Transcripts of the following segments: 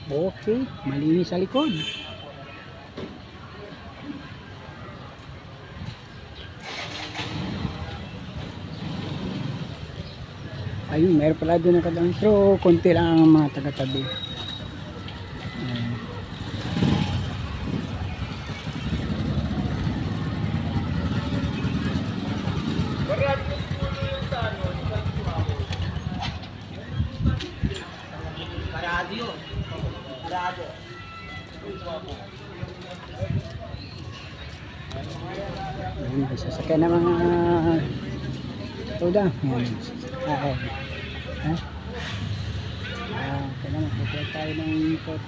Okay, malinis sa likod. Ayun, meron pala doon nakadaan. Pero konti lang ang mga taga-tabi. Ayan. Ayun, may sasakyan na mga tuda. Ayan. Okay. Ha? Kaya magpupunta tayo ng ikot.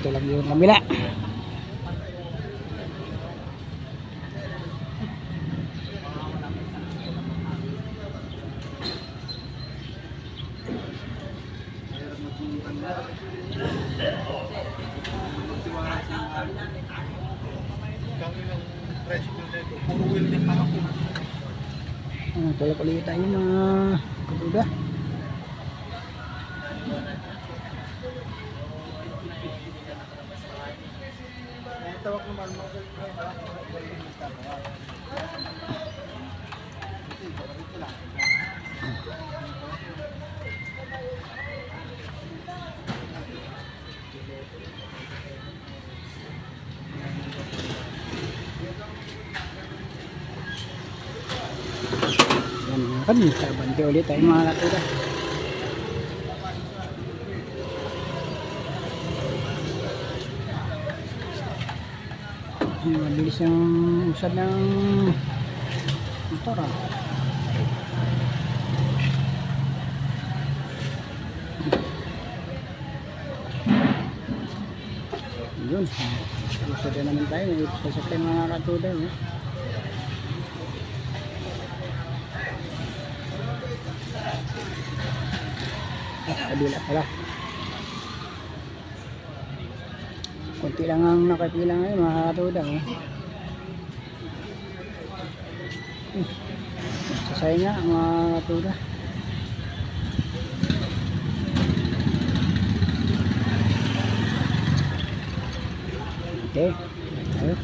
Ito lang yung kabila. Tulak ulit tayo mga kaduda. Tawag naman mo. Yan mga kami, sabante ulit tayo mga kaduda. Mabilis yung usad ng motor yun, usad na naman tayo sasakay mga katuda kabila pala. Kunti lang ang nakapila ngayon mga katuda sasay nga mga katuda. Okay, ayo.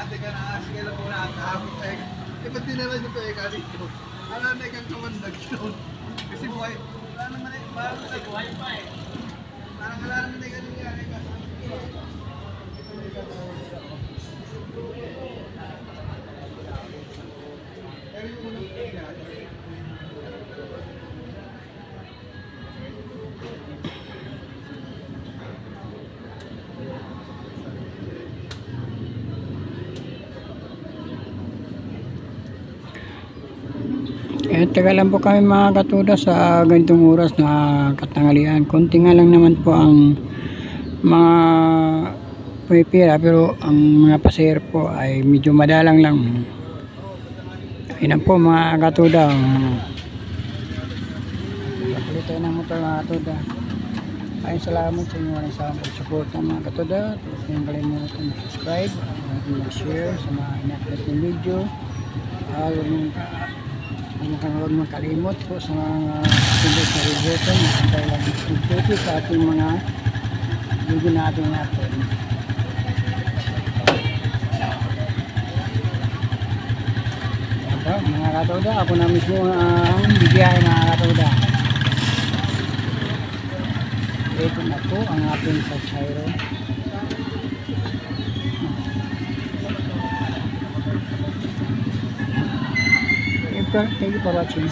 Ate ka na ask kailan mo na ako ba't dinala nyo pa dito? Ano na kang kamandag yun? Kasi buhay, wala naman buhay pa parang wala naman na ganun nga Taga lang po kami mga katuda sa ganitong oras na katanghalian. Konti nga lang naman po ang mga pumipira pero ang mga pasahero po ay medyo madalang lang. Ayun po mga katuda. Pakulit tayo ng motor mga katuda. Ayun, salamat sa inyo. Walang sawang pagsuporta mga katuda. Huwag niyong kalimutan subscribe. mag-share sa mga in-upload ng video. Huwag mong kalimot po sa mga pindot sa rin-button. Antay lang subscribe sa ating mga video natin in-upload. Ito, mga katuda, ako na mismo ang bigay mga katuda. Ito na po ang ating Sub-Zero. Thank you for watching.